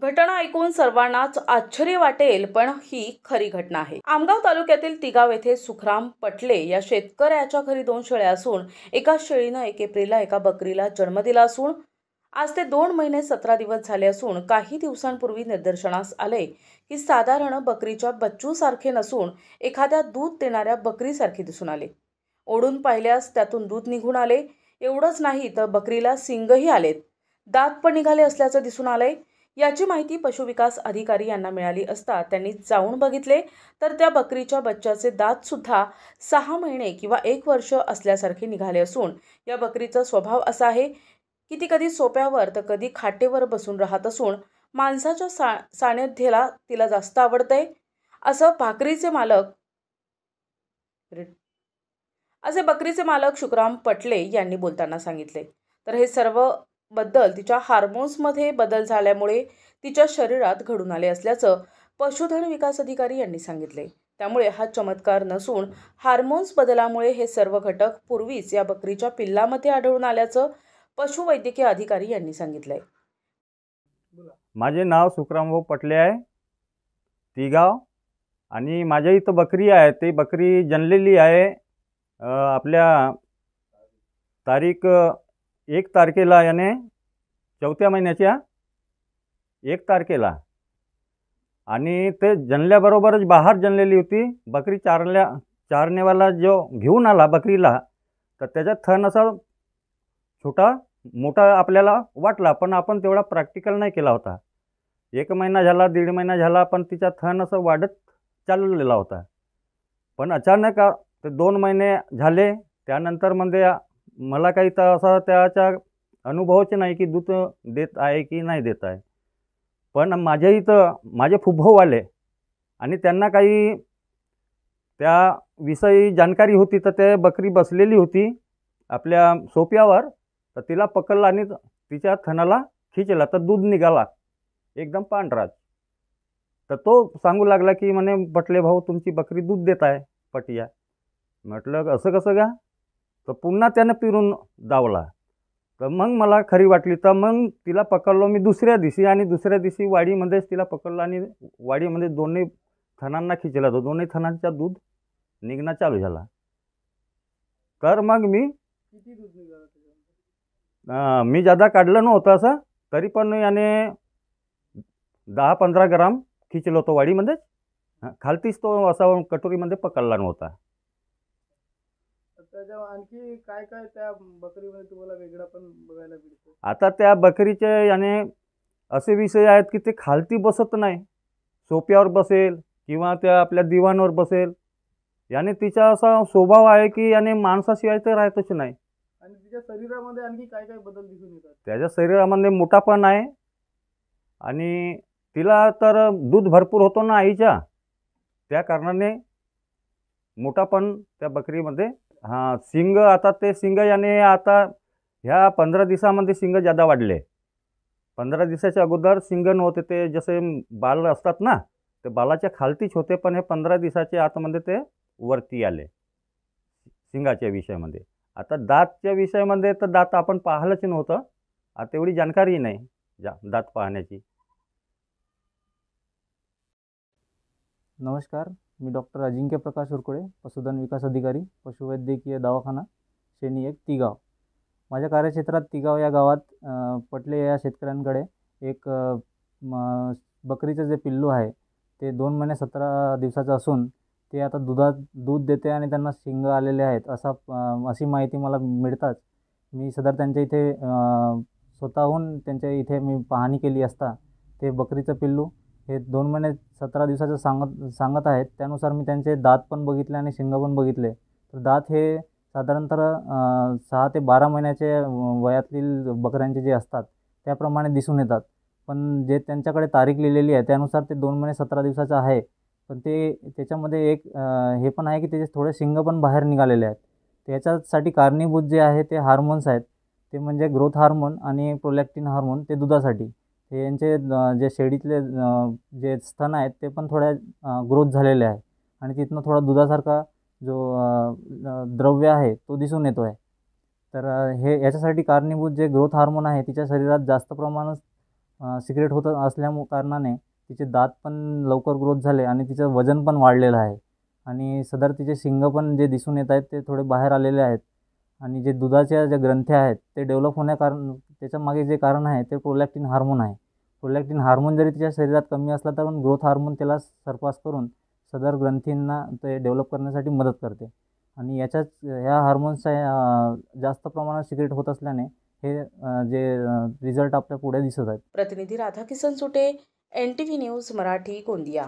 घटना ऐकून सर्वांनाच आश्चर्य वाटेल, पण ही खरी घटना आहे. आमगाव तालुक्यातील तिगाव येथे सुखराम पटले या शेतकऱ्याच्या घरी 2 शेळ्या असून एका शेळीनं 1 एप्रिलला एका बकरीला जन्म दिला असून आज ते 2 महिने 17 दिवस झाले असून काही दिवसांपूर्वी निदर्शनास आले की साधारण बकरीच्या बच्चूसारखे नसून एखाद्या दूध देणाऱ्या बकरीसारखे दिसून आले. ओढून पाहिल्यास त्यातून दूध निघून आले. एवढंच नाही तर बकरीला सिंगही आलेत, दात पण निघाले असल्याचं दिसून आलंय. याची माहिती पशुविकास अधिकारी यांना मिळाली असता त्यांनी जाऊन बघितले तर त्या बकरीच्या बच्चाचे दात सुद्धा 6 महिने किंवा 1 वर्ष असल्यासारखे निघाले असून या बकरीचा स्वभाव असा आहे की ती कधी सोप्यावर तर कधी खाटेवर बसून राहत असून माणसाच्या सानिध्याला तिला जास्त आवडतंय असं बकरीचे मालक शुकराम पटले यांनी बोलताना सांगितले. तर हे सर्व बद्दल तिच्या हार्मोन्समध्ये बदल झाल्यामुळे तिच्या शरीरात घडून आले असल्याचं पशुधन विकास अधिकारी यांनी सांगितले. त्यामुळे हा चमत्कार नसून हार्मोन्स बदलामुळे हे सर्व घटक पूर्वीच या बकरीच्या पिल्लामध्ये आढळून आल्याचं पशुवैद्यकीय अधिकारी यांनी सांगितलंय. माझे नाव सुखरामभाऊ पटले आहे, तिगाव. आणि माझ्या इथं बकरी आहे. ती बकरी जन्मलेली आहे आपल्या तारीख 1 तारखेला, याने 4थ्या महिन्याच्या 1 तारखेला. आणि ते जन्मल्याबरोबरच बाहेर जन्मलेली होती बकरी. चारनेवाला जो घेऊन आला बकरीला तर त्याचा थन असा छोटा मोठा आपल्याला वाटला, पण आपण तेवढा प्रॅक्टिकल नाही केला होता. 1 महिना झाला, 1.5 महिना झाला, पण तिचा थन असं वाढत चाललेला होता. पण अचानक ते 2 महिने झाले त्यानंतर म्हणजे मला काही तर असा त्याचा अनुभवच नाही की दूध देत आहे की नाही देत आहे. पण माझ्या इथं माझे फुफाऊ आले आणि त्यांना काही त्याविषयी जानकारी होती. तर ते बकरी बसलेली होती आपल्या सोप्यावर, तर तिला पकडलं आणि तिच्या थनाला खिचला तर दूध निघाला एकदम पांढरा. तर तो सांगू लागला की म्हणे पटले भाऊ तुमची बकरी दूध देत आहे पटिया. म्हटलं असं कसं का? तर पुन्हा त्यानं पिरून दावला. तर मग मला खरी वाटली. तर मग तिला पकडलो मी दुसऱ्या दिवशी, आणि दुसऱ्या दिवशी वाडीमध्येच तिला पकडलं आणि वाडीमध्ये दोन्ही थनांना खिचला. तर दोन्ही थनांचा दूध निघणं चालू झाला. तर मग किती दूध निघालं त्याच्यामध्ये? मी जादा काढलं नव्हतं असं, तरी पण याने 10-15 ग्राम खिचलं होतं वाडीमध्येच. खालतीच तो असा कटोरीमध्ये पकडला नव्हता. त्याच्यावर आणखी काय काय त्या बकरीमध्ये तुम्हाला वेगळा पण बघायला मिळतो? आता त्या बकरीचे याने असे विषय आहेत की ते खालती बसत नाही, सोप्यावर बसेल किंवा त्या आपल्या दिवाणवर बसेल. याने तिचा असा स्वभाव आहे की याने माणसाशिवाय तर राहतच नाही. आणि तिच्या शरीरामध्ये आणखी काय काय बदल दिसून येतात? त्याच्या शरीरामध्ये मोठापण आहे आणि तिला तर दूध भरपूर होतो ना आईच्या, त्या कारणाने मोठापण त्या बकरीमध्ये. शिंग आता ते शिंग याने आता ह्या 15 दिवसामध्ये शिंग जादा वाढले. 15 दिवसाच्या अगोदर शिंग नव्हते. ते जसे बाल असतात ना, ते बालाच्या खालतीच होते, पण हे 15 दिवसाच्या आतमध्ये ते वरती आले शिंगाच्या विषयामध्ये. आता दातच्या विषयामध्ये तर दात आपण पाहिलंच नव्हतं, आता एवढी जानकारी नाही दात पाहण्याची. नमस्कार, मी डॉक्टर अजिंक्य प्रकाश उरकुडे, पशुधन विकास अधिकारी, पशुवैद्यकीय दवाखाना, श्रेणी 1, तिगाव. माझ्या कार्यक्षेत्रात तिगाव या गावात पटले या शेतकऱ्यांकडे एक बकरीचं जे पिल्लू आहे ते 2 महिने 17 दिवसाचं असून ते आता दूध देते आणि त्यांना शिंग आलेले आहेत अशी माहिती मला मिळताच मी सदर त्यांच्या इथे स्वतःहून त्यांच्या इथे मी पाहणी केली असता ते बकरीचं पिल्लू हे 2 महिने 17 दिवसाचं सांगत आहेत. त्यानुसार मी त्यांचे दात पण बघितले आणि शिंग पण बघितले. तर दात हे साधारणतः 6 ते 12 महिन्याचे वयातील बकऱ्यांचे जे असतात त्याप्रमाणे दिसून येतात. पण जे त्यांच्याकडे तारीख लिहिलेली आहे त्यानुसार ते 2 महिने 17 दिवसाचं आहे. पण त्याच्यामध्ये एक हे पण आहे की त्याचे थोडे शिंग पण बाहेर निघालेले आहेत. त्याच्यासाठी कारणीभूत जे आहे ते हार्मोन्स आहेत. ते म्हणजे ग्रोथ हार्मोन आणि प्रोलॅक्टिन हार्मोन, ते दुधासाठी. हे यांचे जे शेळीतले जे स्तन आहेत ते पण थोड्या ग्रोथ झालेले आहे आणि तिथनं थोडा दुधासारखा जो द्रव्य आहे तो दिसून येतो आहे. तर हे याच्यासाठी कारणीभूत जे ग्रोथ हार्मोन आहे तिच्या शरीरात जास्त प्रमाणात सिक्रेट होत असल्या कारणाने तिचे दात पण लवकर ग्रोथ झाले आणि तिचं वजन पण वाढलेलं आहे आणि सदर तिचे शिंग पण जे दिसून येत आहेत ते थोडे बाहेर आलेले आहेत आणि जे दुधाच्या ज्या ग्रंथ्या आहेत ते डेव्हलप होण्याकारण त्याच्या मागे जे कारण आहे ते प्रोलॅक्टिन हार्मोन आहे. प्रोलॅक्टिन हार्मोन जरी तिच्या शरीरात कमी असला तर पण ग्रोथ हार्मोन त्याला सरपास करून सदर ग्रंथींना ते डेव्हलप करण्यासाठी मदत करते आणि ह्या हार्मोन्सचा जास्त प्रमाणात सिक्रेट होत असल्याने हे जे रिझल्ट आपल्या पुढे दिसत आहेत. प्रतिनिधी राधाकिसन सुटे, NTV न्यूज मराठी, गोंदिया.